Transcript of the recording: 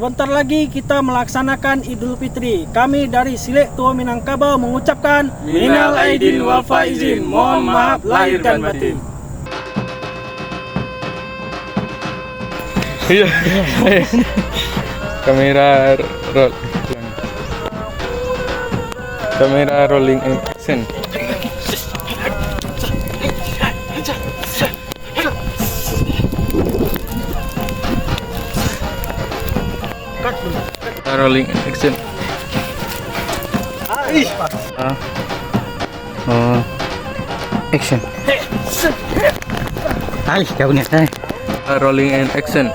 Sebentar lagi kita melaksanakan Idul Fitri. Kami dari Silek tua Minangkabau mengucapkan minal aidin wal faizin, mohon maaf lahir dan batin. Iya. Kamera rolling action. Rolling action. Action. Ay, kau ni. Rolling and action.